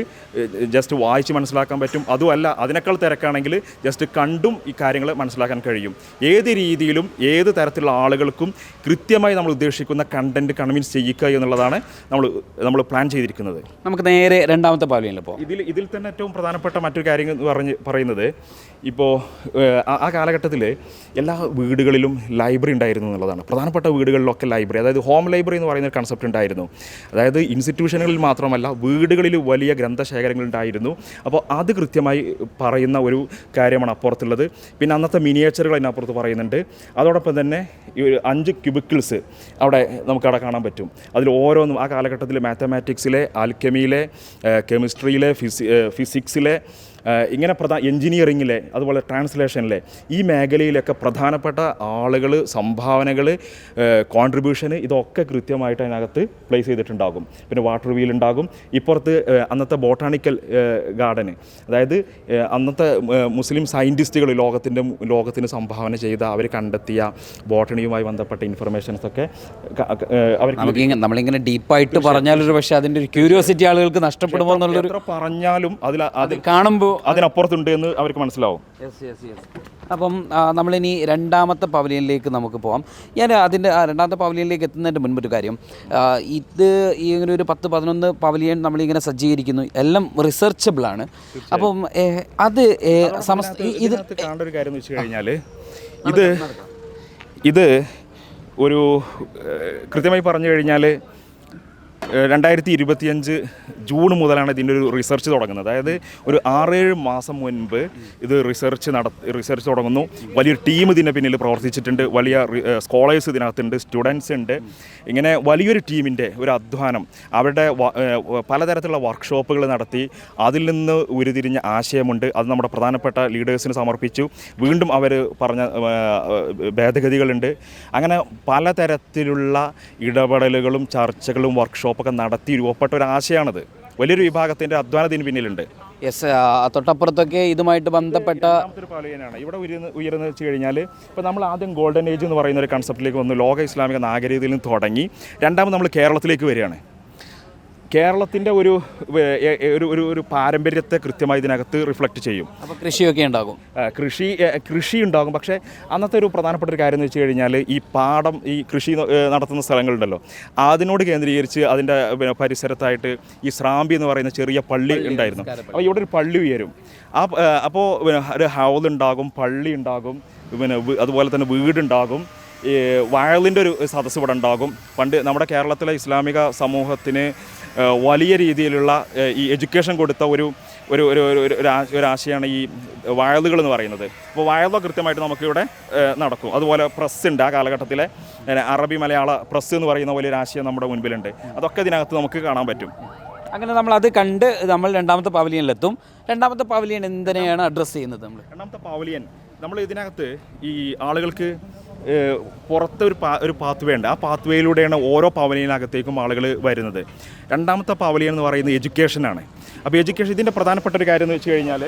ജസ്റ്റ് വായിച്ച് മനസ്സിലാക്കാൻ പറ്റും. അതുമല്ല, അതിനേക്കാൾ തിരക്കാണെങ്കിൽ ജസ്റ്റ് കണ്ടും ഈ കാര്യങ്ങൾ മനസ്സിലാക്കാൻ കഴിയും. ഏത് രീതിയിലും ഏത് തരത്തിലുള്ള ആളുകൾക്കും കൃത്യമായി നമ്മൾ ഉദ്ദേശിക്കുന്ന കണ്ടൻറ്റ് കൺവിൻസ് ചെയ്യിക്കുക എന്നുള്ളതാണ് നമ്മൾ പ്ലാൻ ചെയ്തിരിക്കുന്നത്. നമുക്ക് നേരെ രണ്ടാമത്തെ പവലിയനിൽ പോകാം. ഇതിൽ തന്നെ ഏറ്റവും പ്രധാനപ്പെട്ട മറ്റൊരു കാര്യം എന്ന് പറയുന്നത്, ഇപ്പോൾ ആ കാലഘട്ടത്തിൽ എല്ലാ വീടുകളിലും ലൈബ്രറി ഉണ്ടായിരുന്നു എന്നുള്ളതാണ്. പ്രധാനപ്പെട്ട വീടുകളിലൊക്കെ ലൈബ്രറി, അതായത് ഹോം ലൈബ്രറി എന്ന് പറയുന്ന ഒരു കൺസെപ്റ്റ് ഉണ്ടായിരുന്നു. അതായത് ഇൻസ്റ്റിറ്റ്യൂഷനുകളിൽ മാത്രമല്ല വീടുകളിൽ വലിയ ഗ്രന്ഥശേഖരങ്ങൾ ഉണ്ടായിരുന്നു. അപ്പോൾ അത് കൃത്യമായി പറയുന്ന ഒരു കാര്യമാണ് അപ്പുറത്തുള്ളത്. പിന്നെ അന്നത്തെ മിനിയേച്ചറുകൾ അതിനപ്പുറത്ത് പറയുന്നുണ്ട്. അതോടൊപ്പം തന്നെ 5 ക്യൂബിക്കിൾസ് നമുക്കവിടെ കാണാൻ പറ്റും. അതിൽ ഓരോന്നും ആ കാലഘട്ടത്തിൽ മാത്തമാറ്റിക്സിലെ, ആൽക്കെമിയിലെ, കെമിസ്ട്രിയിലെ, ഫിസിക്സിലെ, ഇങ്ങനെ എൻജിനീയറിങ്ങിലെ അതുപോലെ ട്രാൻസ്ലേഷനിലെ ഈ മേഖലയിലൊക്കെ പ്രധാനപ്പെട്ട ആളുകൾ, സംഭാവനകൾ, കോൺട്രിബ്യൂഷന് ഇതൊക്കെ കൃത്യമായിട്ട് അതിനകത്ത് പ്ലേസ് ചെയ്തിട്ടുണ്ടാകും. പിന്നെ വാട്ടർ വീൽ ഉണ്ടാകും. ഇപ്പുറത്ത് അന്നത്തെ ബോട്ടാണിക്കൽ ഗാർഡന്, അതായത് അന്നത്തെ മുസ്ലിം സയൻറ്റിസ്റ്റുകൾ ലോകത്തിന് സംഭാവന ചെയ്ത, അവർ കണ്ടെത്തിയ ബോട്ടണിയുമായി ബന്ധപ്പെട്ട ഇൻഫർമേഷൻസൊക്കെ അവർക്ക് നമ്മളിങ്ങനെ ഡീപ്പായിട്ട് പറഞ്ഞാലൊരു പക്ഷേ അതിൻ്റെ ഒരു ക്യൂരിയോസിറ്റി ആളുകൾക്ക് നഷ്ടപ്പെടുമോ എന്നുള്ളൊരു പറഞ്ഞാലും അത് കാണുമ്പോൾ അതിനപ്പുറത്തുണ്ട് എന്ന് അവർക്ക് മനസ്സിലാവും. അപ്പം നമ്മളിനി രണ്ടാമത്തെ പവലിയനിലേക്ക് നമുക്ക് പോകാം. ഞാൻ അതിൻ്റെ രണ്ടാമത്തെ പവലിയനിലേക്ക് എത്തുന്നതിൻ്റെ മുൻപൊരു കാര്യം, ഇത് ഇങ്ങനെ ഒരു 10-11 പവലിയൻ നമ്മളിങ്ങനെ സജ്ജീകരിക്കുന്നു, എല്ലാം റിസർച്ചബിളാണ്. അപ്പം അത് ഇത് കാണേണ്ട ഒരു കാര്യം എന്ന് വെച്ച് കഴിഞ്ഞാൽ ഇത് ഒരു കൃത്യമായി പറഞ്ഞു കഴിഞ്ഞാൽ 2025 ജൂൺ മുതലാണ് ഇതിൻ്റെ ഒരു റിസർച്ച് തുടങ്ങുന്നത്. അതായത് ഒരു 6-7 മാസം മുൻപ് ഇത് റിസർച്ച് തുടങ്ങുന്നു. വലിയൊരു ടീം ഇതിൻ്റെ പിന്നിൽ പ്രവർത്തിച്ചിട്ടുണ്ട്. വലിയ സ്കോളേഴ്സ് ഇതിനകത്തുണ്ട്, സ്റ്റുഡൻസ് ഉണ്ട്. ഇങ്ങനെ വലിയൊരു ടീമിൻ്റെ ഒരു അധ്വാനം, അവരുടെ പലതരത്തിലുള്ള വർക്ക്ഷോപ്പുകൾ നടത്തി അതിൽ നിന്ന് ഉരുതിരിഞ്ഞ ആശയമുണ്ട്. അത് നമ്മുടെ പ്രധാനപ്പെട്ട ലീഡേഴ്സിന് സമർപ്പിച്ചു. വീണ്ടും അവർ പറഞ്ഞ ഭേദഗതികളുണ്ട്. അങ്ങനെ പലതരത്തിലുള്ള ഇടപെടലുകളും ചർച്ചകളും വർക്ക്ഷോപ്പൊക്കെ നടത്തി രൂപപ്പെട്ട ഒരു ആശയമാണിത്. വലിയൊരു വിഭാഗത്തിൻ്റെ അധ്വാനത്തിന് പിന്നിലുണ്ട്. യെസ്, തൊട്ടപ്പുറത്തൊക്കെ ഇതുമായിട്ട് ബന്ധപ്പെട്ട പവലിയനാണ് ഇവിടെ ഉയർന്നു വെച്ച് കഴിഞ്ഞാൽ, ഇപ്പോൾ നമ്മൾ ആദ്യം ഗോൾഡൻ ഏജ് എന്ന് പറയുന്ന ഒരു കൺസെപ്റ്റിലേക്ക് വന്നു, ലോക ഇസ്ലാമിക നാഗരികതയിൽ നിന്ന് തുടങ്ങി. രണ്ടാമത് നമ്മൾ കേരളത്തിലേക്ക് വരികയാണ്. കേരളത്തിൻ്റെ ഒരു പാരമ്പര്യത്തെ കൃത്യമായി ഇതിനകത്ത് റിഫ്ലക്റ്റ് ചെയ്യും. അപ്പോൾ കൃഷിയൊക്കെ ഉണ്ടാകും, കൃഷി ഉണ്ടാകും. പക്ഷേ അന്നത്തെ ഒരു പ്രധാനപ്പെട്ട ഒരു കാര്യം എന്ന് വെച്ച് കഴിഞ്ഞാൽ, ഈ പാടം, ഈ കൃഷി നടത്തുന്ന സ്ഥലങ്ങളുണ്ടല്ലോ, അതിനോട് കേന്ദ്രീകരിച്ച് അതിൻ്റെ പരിസരത്തായിട്ട് ഈ സ്രാമ്പി എന്ന് പറയുന്ന ചെറിയ പള്ളി ഉണ്ടായിരുന്നു. അപ്പോൾ ഇവിടെ ഒരു പള്ളി ഉയരും. അപ്പോൾ ഒരു ഹൗദ് ഉണ്ടാകും, പള്ളി ഉണ്ടാകും, പിന്നെ അതുപോലെ തന്നെ വീടുണ്ടാകും. ഈ വയലിൻ്റെ ഒരു സദസ്സ് ഇവിടെ ഉണ്ടാകും. പണ്ട് നമ്മുടെ കേരളത്തിലെ ഇസ്ലാമിക സമൂഹത്തിന് വലിയ രീതിയിലുള്ള ഈ എഡ്യൂക്കേഷൻ കൊടുത്ത ഒരു ആശയമാണ് ഈ വയലുകൾ എന്ന് പറയുന്നത്. അപ്പോൾ വയലോ കൃത്യമായിട്ട് നമുക്കിവിടെ നടക്കും. അതുപോലെ പ്രസ് ഉണ്ട്. ആ കാലഘട്ടത്തിലെ അറബി മലയാള പ്രസ് എന്ന് പറയുന്ന വലിയൊരു ആശയം നമ്മുടെ മുൻപിലുണ്ട്. അതൊക്കെ ഇതിനകത്ത് നമുക്ക് കാണാൻ പറ്റും. അങ്ങനെ നമ്മളത് കണ്ട് നമ്മൾ രണ്ടാമത്തെ പവലിയനിലെത്തും. രണ്ടാമത്തെ പവലിയൻ എന്തിനെയാണ് അഡ്രസ്സ് ചെയ്യുന്നത്? രണ്ടാമത്തെ പവലിയൻ നമ്മൾ ഇതിനകത്ത് ഈ ആളുകൾക്ക് പുറത്ത് ഒരു പാത്ത് വേ ഉണ്ട്. ആ പാത്ത് വേയിലൂടെയാണ് ഓരോ പവലിയനകത്തേക്കും ആളുകൾ വരുന്നത്. രണ്ടാമത്തെ പവലിയൻ എന്ന് പറയുന്നത് എഡ്യൂക്കേഷനാണ്. അപ്പോൾ എഡ്യൂക്കേഷൻ ഇതിൻ്റെ പ്രധാനപ്പെട്ട ഒരു കാര്യം എന്ന് വെച്ച് കഴിഞ്ഞാൽ,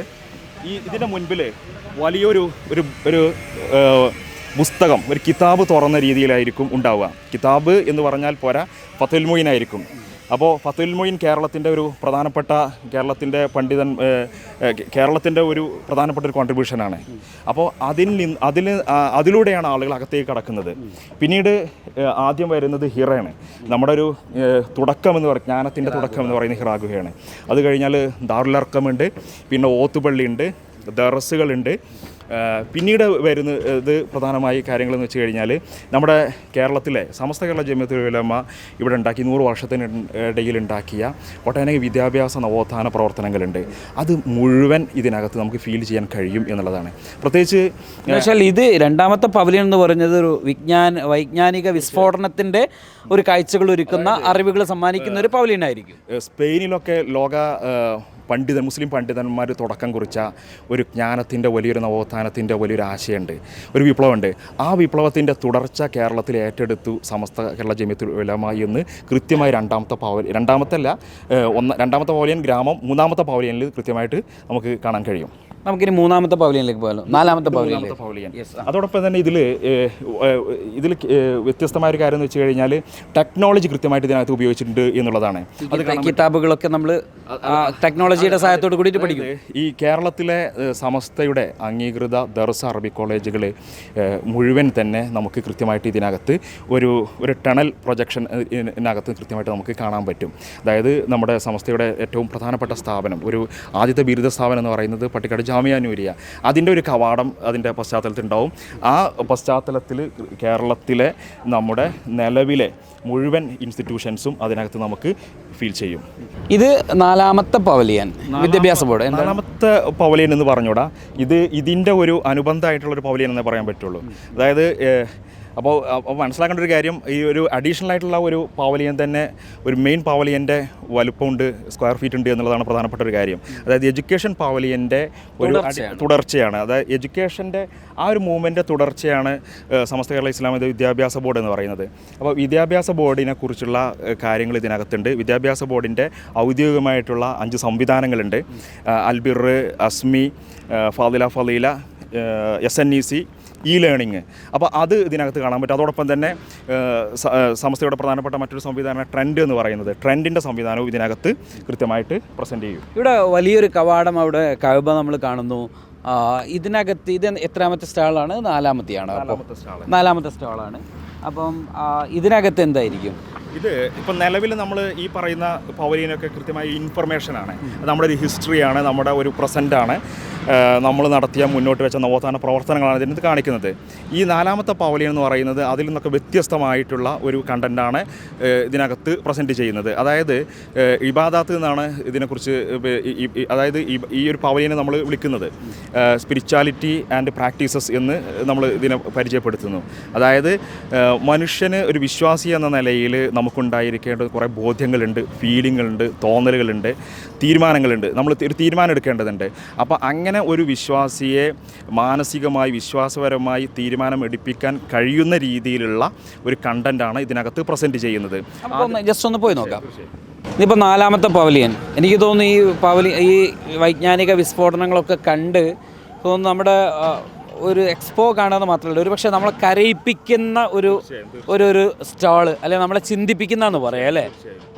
ഇതിൻ്റെ മുൻപിൽ വലിയൊരു പുസ്തകം, ഒരു കിതാബ് തുറന്ന രീതിയിലായിരിക്കും ഉണ്ടാവുക. കിതാബ് എന്ന് പറഞ്ഞാൽ പോരാ, ഫത്തുൽ മുഈൻ ആയിരിക്കും. അപ്പോൾ ഫത്തുൽ മുഈൻ കേരളത്തിൻ്റെ ഒരു പ്രധാനപ്പെട്ട കേരളത്തിൻ്റെ ഒരു പ്രധാനപ്പെട്ട ഒരു കോൺട്രിബ്യൂഷനാണ്. അപ്പോൾ അതിലൂടെയാണ് ആളുകൾ അകത്തേക്ക് കടക്കുന്നത്. പിന്നീട് ആദ്യം വരുന്നത് ഹിറയാണ്. നമ്മുടെ ഒരു തുടക്കം എന്ന് പറയുന്നത്, ജ്ഞാനത്തിൻ്റെ തുടക്കം എന്ന് പറയുന്നത് ഹിറാ ഗുഹയാണ്. അത് കഴിഞ്ഞാൽ ദാറുൽ അർക്കമുണ്ട്, പിന്നെ ഓത്തുപള്ളിയുണ്ട്, ദർസുകളുണ്ട്. പിന്നീട് വരുന്നത് പ്രധാനമായി കാര്യങ്ങളെന്ന് വെച്ച് കഴിഞ്ഞാൽ, നമ്മുടെ കേരളത്തിലെ സമസ്ത കേരള ജമിയത്തുൽ ഉലമ ഇവിടെ ഉണ്ടാക്കി 100 വർഷത്തിനിടയിൽ ഉണ്ടാക്കിയ ഒട്ടനവധി വിദ്യാഭ്യാസ നവോത്ഥാന പ്രവർത്തനങ്ങളുണ്ട്. അത് മുഴുവൻ ഇതിനകത്ത് നമുക്ക് ഫീൽ ചെയ്യാൻ കഴിയും എന്നുള്ളതാണ്. പ്രത്യേകിച്ച് ഇത് രണ്ടാമത്തെ പവലിയൻ എന്ന് പറയുന്നത് ഒരു വൈജ്ഞാനിക വിസ്ഫോടനത്തിൻ്റെ ഒരു കാഴ്ചകൾ ഒരുക്കുന്ന, അറിവുകൾ സമ്മാനിക്കുന്ന ഒരു പവലിയനായിരിക്കും. സ്പെയിനിലൊക്കെ മുസ്ലിം പണ്ഡിതന്മാർ തുടക്കം കുറിച്ച ഒരു ജ്ഞാനത്തിൻ്റെ വലിയൊരു നവോത്ഥാനത്തിൻ്റെ വലിയൊരു ആശയമുണ്ട്, ഒരു വിപ്ലവമുണ്ട്. ആ വിപ്ലവത്തിൻ്റെ തുടർച്ച കേരളത്തിൽ ഏറ്റെടുത്തു സമസ്ത കേരള ജമിയത്തുൽ ഉലമ എന്ന് കൃത്യമായി രണ്ടാമത്തെ പവലിയൻ ഗ്രാമം, മൂന്നാമത്തെ പവലിയനിൽ കൃത്യമായിട്ട് നമുക്ക് കാണാൻ കഴിയും. നമുക്കിനി മൂന്നാമത്തെ പവലിയനിലേക്ക് പോകാമല്ലോ. നാലാമത്തെ പവലിയൻ. അതോടൊപ്പം തന്നെ ഇതിൽ വ്യത്യസ്തമായ ഒരു കാര്യം എന്ന് വെച്ച് കഴിഞ്ഞാൽ, ടെക്നോളജി കൃത്യമായിട്ട് ഇതിനകത്ത് ഉപയോഗിച്ചിട്ടുണ്ട് എന്നുള്ളതാണ്. അത് കിതാബുകളൊക്കെ നമ്മൾ ടെക്നോളജിയുടെ സഹായത്തോട് കൂടിയിട്ട് പഠിക്കും. ഈ കേരളത്തിലെ സമസ്തയുടെ അംഗീകൃത ദർസ് അറബി കോളേജുകൾ മുഴുവൻ തന്നെ നമുക്ക് കൃത്യമായിട്ട് ഇതിനകത്ത് ഒരു ടണൽ പ്രൊജക്ഷനകത്ത് കൃത്യമായിട്ട് നമുക്ക് കാണാൻ പറ്റും. അതായത് നമ്മുടെ സമസ്തയുടെ ഏറ്റവും പ്രധാനപ്പെട്ട സ്ഥാപനം, ഒരു ആദ്യത്തെ ബിരുദ സ്ഥാപനം എന്ന് പറയുന്നത് പട്ടിക്കാട് ജാമിയ നൂരിയ, അതിൻ്റെ ഒരു കവാടം അതിൻ്റെ പശ്ചാത്തലത്തിൽ ഉണ്ടാവും. ആ പശ്ചാത്തലത്തിൽ കേരളത്തിലെ നമ്മുടെ നിലവിലെ മുഴുവൻ ഇൻസ്റ്റിറ്റ്യൂഷൻസും അതിനകത്ത് നമുക്ക് ഫീൽ ചെയ്യും. ഇത് നാലാമത്തെ പവലിയൻ, വിദ്യാഭ്യാസ ബോർഡ്. നാലാമത്തെ പവലിയൻ എന്ന് പറഞ്ഞൂടാ, ഇതിൻ്റെ ഒരു അനുബന്ധമായിട്ടുള്ളൊരു പവലിയൻ എന്നേ പറയാൻ പറ്റുള്ളൂ. അതായത് അപ്പോൾ മനസ്സിലാക്കേണ്ട ഒരു കാര്യം, ഈ ഒരു അഡീഷണൽ ആയിട്ടുള്ള ഒരു പാവലിയൻ തന്നെ ഒരു മെയിൻ പാവലിയൻ്റെ വലുപ്പമുണ്ട്, സ്ക്വയർ ഫീറ്റ് ഉണ്ട് എന്നുള്ളതാണ് പ്രധാനപ്പെട്ട ഒരു കാര്യം. അതായത് എഡ്യൂക്കേഷൻ പാവലിയൻ്റെ ഒരു തുടർച്ചയാണ്. അതായത് എഡ്യൂക്കേഷൻ്റെ ആ ഒരു മൂവ്മെൻറ്റ് തുടർച്ചയാണ് സമസ്ത കേരള ഇസ്ലാമിക വിദ്യാഭ്യാസ ബോർഡ് എന്ന് പറയുന്നത്. അപ്പോൾ വിദ്യാഭ്യാസ ബോർഡിനെ കുറിച്ചുള്ള കാര്യങ്ങൾ ഇതിനകത്തുണ്ട്. വിദ്യാഭ്യാസ ബോർഡിൻ്റെ ഔദ്യോഗികമായിട്ടുള്ള 5 സംവിധാനങ്ങളുണ്ട്. Al-Bir, Azmi, Faleela, SNEC, learning. അപ്പോൾ അത് ഇതിനകത്ത് കാണാൻ പറ്റും. അതോടൊപ്പം തന്നെ സംസ്ഥയുടെ പ്രധാനപ്പെട്ട മറ്റൊരു സംവിധാനമാണ് ട്രെൻഡ് എന്ന് പറയുന്നത്. ട്രെൻഡിൻ്റെ സംവിധാനവും ഇതിനകത്ത് കൃത്യമായിട്ട് പ്രസൻറ്റ് ചെയ്യും. ഇവിടെ വലിയൊരു കവാടം, അവിടെ കഅബ നമ്മൾ കാണുന്നു. ഇതിനകത്ത് ഇത് എത്രാമത്തെ സ്റ്റാളാണ്? നാലാമത്തെ സ്റ്റാളാണ്. അപ്പം ഇതിനകത്ത് എന്തായിരിക്കും? ഇത് ഇപ്പം നിലവിൽ നമ്മൾ ഈ പറയുന്ന പവലിയനൊക്കെ കൃത്യമായ ഇൻഫർമേഷനാണ്. അത് നമ്മുടെ ഒരു ഹിസ്റ്ററിയാണ്, നമ്മുടെ ഒരു പ്രസൻറ്റാണ്, നമ്മൾ നടത്തിയ മുന്നോട്ട് വെച്ച നവോത്ഥാന പ്രവർത്തനങ്ങളാണ് ഇതിനകത്ത് കാണിക്കുന്നത്. ഈ 4ാമത്തെ പവലിയൻ എന്ന് പറയുന്നത് അതിൽ നിന്നൊക്കെ വ്യത്യസ്തമായിട്ടുള്ള ഒരു കണ്ടൻറ്റാണ് ഇതിനകത്ത് പ്രസൻറ്റ് ചെയ്യുന്നത്. അതായത് ഇബാദാത്ത് എന്നാണ് ഇതിനെക്കുറിച്ച്, അതായത് ഈ ഒരു പവലിയനെ നമ്മൾ വിളിക്കുന്നത് സ്പിരിച്വാലിറ്റി ആൻഡ് പ്രാക്ടീസസ് എന്ന് നമ്മൾ ഇതിനെ പരിചയപ്പെടുത്തുന്നു. അതായത് മനുഷ്യന് ഒരു വിശ്വാസി എന്ന നിലയിൽ നമുക്കുണ്ടായിരിക്കേണ്ട കുറേ ബോധ്യങ്ങളുണ്ട്, ഫീലിങ്ങുകളുണ്ട്, തോന്നലുകളുണ്ട്, തീരുമാനങ്ങളുണ്ട്. നമ്മൾ ഒരു തീരുമാനം എടുക്കേണ്ടതുണ്ട്. അപ്പോൾ അങ്ങനെ ഒരു വിശ്വാസിയെ മാനസികമായി വിശ്വാസപരമായി തീരുമാനം എടുപ്പിക്കാൻ കഴിയുന്ന രീതിയിലുള്ള ഒരു കണ്ടൻറ്റാണ് ഇതിനകത്ത് പ്രസൻറ്റ് ചെയ്യുന്നത്. ജസ്റ്റ് ഒന്ന് പോയി നോക്കാം. ഇതിപ്പോൾ 4ാമത്തെ പവലിയൻ. എനിക്ക് തോന്നുന്നു ഈ വൈജ്ഞാനിക വിസ്ഫോടനങ്ങളൊക്കെ കണ്ട് തോന്നുന്നു നമ്മുടെ ഒരു എക്സ്പോ കാണുന്നത് മാത്രമല്ല, ഒരു പക്ഷേ നമ്മളെ കരയിപ്പിക്കുന്ന ഒരു സ്റ്റാള്, അല്ലെങ്കിൽ നമ്മളെ ചിന്തിപ്പിക്കുന്നതെന്ന് പറയാം അല്ലേ,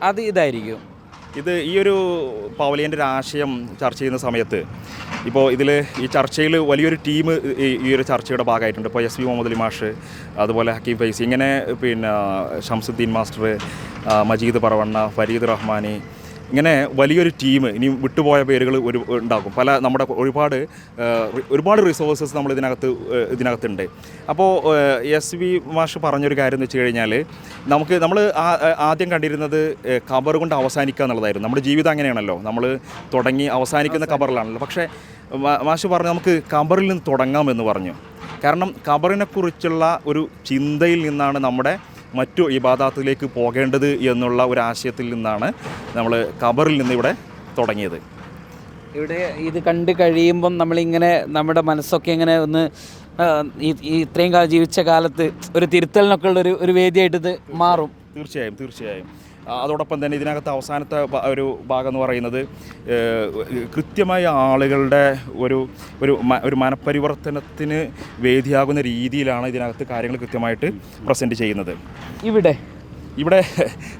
അത് ഇതായിരിക്കും. ഈ ഒരു പവലിയൻ്റെ ഒരു ആശയം ചർച്ച ചെയ്യുന്ന സമയത്ത് ഇപ്പോൾ ഈ ചർച്ചയിൽ വലിയൊരു ടീം ഈ ഒരു ചർച്ചയുടെ ഭാഗമായിട്ടുണ്ട്. ഇപ്പോൾ SV മുഹമ്മദ് അലി മാഷ്, അതുപോലെ ഹക്കീം ഫൈസി, ഇങ്ങനെ പിന്നെ ഷംസുദ്ദീൻ മാസ്റ്റർ, മജീദ് പറവണ്ണ, ഫരീദ് റഹ്മാനി, ഇങ്ങനെ വലിയൊരു ടീം. ഇനി വിട്ടുപോയ പേരുകൾ ഉണ്ടാകും. നമ്മുടെ ഒരുപാട് റിസോഴ്സസ് നമ്മൾ ഇതിനകത്തുണ്ട്. അപ്പോൾ SV മാഷ് പറഞ്ഞൊരു കാര്യം എന്ന് വെച്ച് കഴിഞ്ഞാൽ, നമ്മൾ ആദ്യം കണ്ടിരുന്നത് ഖബർ കൊണ്ട് അവസാനിക്കുക എന്നുള്ളതായിരുന്നു. നമ്മുടെ ജീവിതം അങ്ങനെയാണല്ലോ, നമ്മൾ തുടങ്ങി അവസാനിക്കുന്ന ഖബറിലാണല്ലോ. പക്ഷേ മാഷ് പറഞ്ഞു നമുക്ക് ഖബറിൽ നിന്ന് തുടങ്ങാമെന്ന് പറഞ്ഞു. കാരണം ഖബറിനെക്കുറിച്ചുള്ള ഒരു ചിന്തയിൽ നിന്നാണ് നമ്മുടെ മറ്റു ഇബാദാത്തിലേക്ക് പോകേണ്ടത് എന്നുള്ള ഒരു ആശയത്തിൽ നിന്നാണ് നമ്മൾ ഖബറിൽ നിന്ന് ഇവിടെ തുടങ്ങിയത്. ഇവിടെ ഇത് കണ്ടു കഴിയുമ്പം നമ്മളിങ്ങനെ നമ്മുടെ മനസ്സൊക്കെ ഇങ്ങനെ ഒന്ന് ഇത്രയും കാലം ജീവിച്ച കാലത്ത് ഒരു തിരുത്തലിനൊക്കെ ഉള്ള ഒരു വേദിയായിട്ട് ഇത് മാറും. തീർച്ചയായും. അതോടൊപ്പം തന്നെ ഇതിനകത്ത് അവസാനത്തെ ഒരു ഭാഗം എന്ന് പറയുന്നത് കൃത്യമായ ആളുകളുടെ ഒരു മനപരിവർത്തനത്തിന് വേദിയാകുന്ന രീതിയിലാണ് ഇതിനകത്ത് കാര്യങ്ങൾ കൃത്യമായിട്ട് പ്രസൻറ്റ് ചെയ്യുന്നത്. ഇവിടെ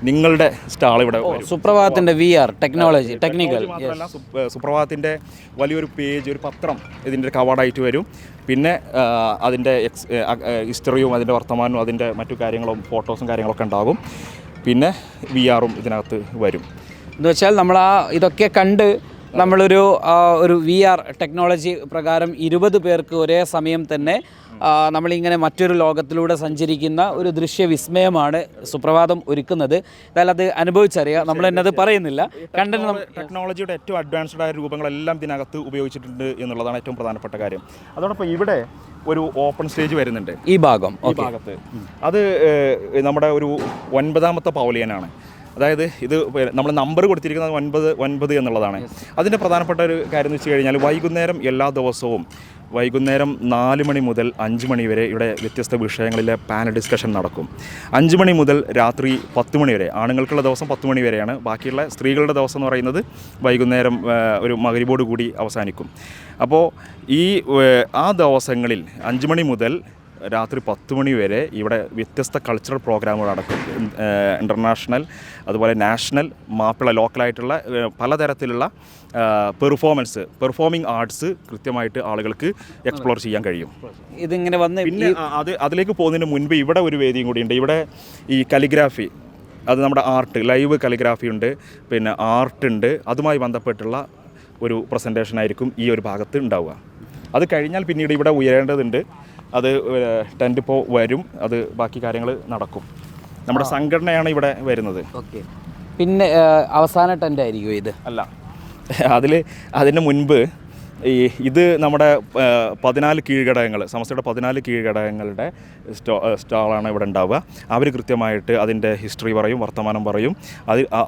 നിങ്ങളുടെ സ്റ്റാൾ ഇവിടെ സുപ്രഭാതത്തിൻ്റെ VR ടെക്നിക്കൽ സുപ്രഭാതത്തിൻ്റെ വലിയൊരു പേജ്, ഒരു പത്രം ഇതിൻ്റെ കവാടായിട്ട് വരും. പിന്നെ അതിൻ്റെ ഹിസ്റ്ററിയും അതിൻ്റെ വർത്തമാനവും അതിൻ്റെ മറ്റു കാര്യങ്ങളും ഫോട്ടോസും കാര്യങ്ങളൊക്കെ ഉണ്ടാകും. പിന്നെ VR ഇതിനകത്ത് വരും. എന്ന് വെച്ചാൽ നമ്മൾ ഇതൊക്കെ കണ്ട് നമ്മളൊരു VR ടെക്നോളജി പ്രകാരം 20 പേർക്ക് ഒരേ സമയം തന്നെ നമ്മളിങ്ങനെ മറ്റൊരു ലോകത്തിലൂടെ സഞ്ചരിക്കുന്ന ഒരു ദൃശ്യവിസ്മയമാണ് സുപ്രഭാതം ഒരുക്കുന്നത്. എന്തായാലും അത് അനുഭവിച്ചറിയാം, നമ്മൾ തന്നെ അത് പറയുന്നില്ല. ടെക്നോളജിയുടെ ഏറ്റവും അഡ്വാൻസ്ഡ് ആയ രൂപങ്ങളെല്ലാം ഇതിനകത്ത് ഉപയോഗിച്ചിട്ടുണ്ട് എന്നുള്ളതാണ് ഏറ്റവും പ്രധാനപ്പെട്ട കാര്യം. അതോടൊപ്പം ഇവിടെ ഒരു ഓപ്പൺ സ്റ്റേജ് വരുന്നുണ്ട് ഈ ഭാഗത്ത്. അത് നമ്മുടെ ഒരു 9ാമത്തെ പവലിയനാണ്. അതായത് ഇത് നമ്മൾ നമ്പർ കൊടുത്തിരിക്കുന്നത് 9 എന്നുള്ളതാണ്. അതിൻ്റെ പ്രധാനപ്പെട്ട ഒരു കാര്യം എന്ന് വെച്ച് കഴിഞ്ഞാൽ എല്ലാ ദിവസവും വൈകുന്നേരം 4 മണി മുതൽ 5 മണി വരെ ഇവിടെ വ്യത്യസ്ത വിഷയങ്ങളിലെ പാനൽ ഡിസ്കഷൻ നടക്കും. 5 മണി മുതൽ രാത്രി 10 മണി വരെ, ആണുങ്ങൾക്കുള്ള ദിവസം 10 മണി വരെയാണ്. ബാക്കിയുള്ള സ്ത്രീകളുടെ ദിവസം എന്ന് പറയുന്നത് വൈകുന്നേരം ഒരു മഗ്‌രിബോട് കൂടി അവസാനിക്കും. അപ്പോൾ ആ ദിവസങ്ങളിൽ 5 മണി മുതൽ രാത്രി 10 മണി വരെ ഇവിടെ വ്യത്യസ്ത കൾച്ചറൽ പ്രോഗ്രാമുകൾ നടക്കും. ഇൻ്റർനാഷണൽ, അതുപോലെ നാഷണൽ, മാപ്പിള, ലോക്കലായിട്ടുള്ള പലതരത്തിലുള്ള പെർഫോമിംഗ് ആർട്സ് കൃത്യമായിട്ട് ആളുകൾക്ക് എക്സ്പ്ലോർ ചെയ്യാൻ കഴിയും. ഇതിങ്ങനെ വന്ന് പിന്നെ അതിലേക്ക് പോകുന്നതിന് മുൻപ് ഇവിടെ ഒരു വേദിയും കൂടിയുണ്ട്. ഇവിടെ ഈ കലിഗ്രാഫി, അത് നമ്മുടെ ആർട്ട്, ലൈവ് കലിഗ്രാഫി ഉണ്ട്, പിന്നെ ആർട്ടുണ്ട്. അതുമായി ബന്ധപ്പെട്ടുള്ള ഒരു പ്രസൻറ്റേഷൻ ആയിരിക്കും ഈ ഒരു ഭാഗത്ത് ഉണ്ടാവുക. അത് കഴിഞ്ഞാൽ പിന്നീട് ഇവിടെ ഉയരേണ്ടതുണ്ട്. അത് ടെൻ്റ് ഇപ്പോൾ വരും, അത് ബാക്കി കാര്യങ്ങൾ നടക്കും. നമ്മുടെ സംഘടനയാണ് ഇവിടെ വരുന്നത്. ഓക്കെ. പിന്നെ അവസാന ടെൻ്റ് ആയിരിക്കും ഇത്? അല്ല, അതിന് മുൻപ് ഇത് നമ്മുടെ 14 കീഴ്ഘടകങ്ങൾ, സമസ്തയുടെ 14 കീഴ്ഘടകങ്ങളുടെ സ്റ്റാളാണ് ഇവിടെ ഉണ്ടാവുക. അവർ കൃത്യമായിട്ട് അതിൻ്റെ ഹിസ്റ്ററി പറയും, വർത്തമാനം പറയും,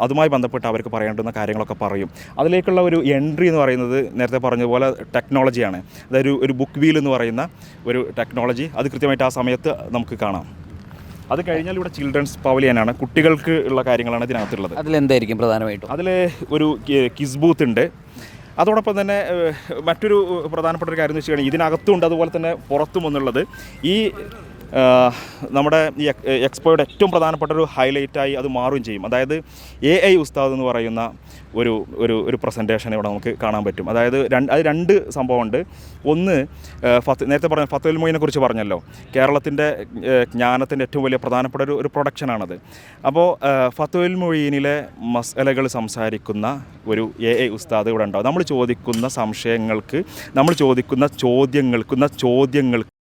അതുമായി ബന്ധപ്പെട്ട് അവർക്ക് പറയേണ്ടുന്ന കാര്യങ്ങളൊക്കെ പറയും. അതിലേക്കുള്ള ഒരു എൻട്രി എന്ന് പറയുന്നത് നേരത്തെ പറഞ്ഞതുപോലെ ടെക്നോളജിയാണ്. അതായത് ഒരു ബുക്ക് വീൽ എന്ന് പറയുന്ന ഒരു ടെക്നോളജി, അത് കൃത്യമായിട്ട് ആ സമയത്ത് നമുക്ക് കാണാം. അത് കഴിഞ്ഞാൽ ഇവിടെ ചിൽഡ്രൻസ് പവലിയനാണ്, കുട്ടികൾക്ക് ഉള്ള കാര്യങ്ങളാണ് ഇതിനകത്തുള്ളത്. അതിലെന്തായിരിക്കും പ്രധാനമായിട്ടും? അതിൽ ഒരു കിസ് ബൂത്ത് ഉണ്ട്. അതോടൊപ്പം തന്നെ മറ്റൊരു പ്രധാനപ്പെട്ട ഒരു കാര്യം എന്ന് വെച്ച് കഴിഞ്ഞാൽ ഇതിനകത്തുണ്ട്, അതുപോലെ തന്നെ പുറത്തും എന്നുള്ളത് ഈ നമ്മുടെ ഈ എക്സ്പോയുടെ ഏറ്റവും പ്രധാനപ്പെട്ട ഒരു ഹൈലൈറ്റായി അത് മാറുകയും ചെയ്യും. അതായത് AI ഉസ്താദ് എന്ന് പറയുന്ന ഒരു ഒരു ഒരു പ്രസൻറ്റേഷൻ ഇവിടെ നമുക്ക് കാണാൻ പറ്റും. അതായത് രണ്ട് സംഭവമുണ്ട്. ഒന്ന് നേരത്തെ പറഞ്ഞ ഫത്തുൽ മൊയ്നെ കുറിച്ച് പറഞ്ഞല്ലോ, കേരളത്തിൻ്റെ ജ്ഞാനത്തിൻ്റെ ഏറ്റവും വലിയ പ്രധാനപ്പെട്ട ഒരു പ്രൊഡക്ഷനാണത്. അപ്പോൾ ഫത്തുൽ മൊയ്നിലെ മസലകൾ സംസാരിക്കുന്ന ഒരു AI ഉസ്താദ് ഇവിടെ ഉണ്ടാവും. നമ്മൾ ചോദിക്കുന്ന സംശയങ്ങൾക്ക്, നമ്മൾ ചോദിക്കുന്ന ചോദ്യങ്ങൾക്ക്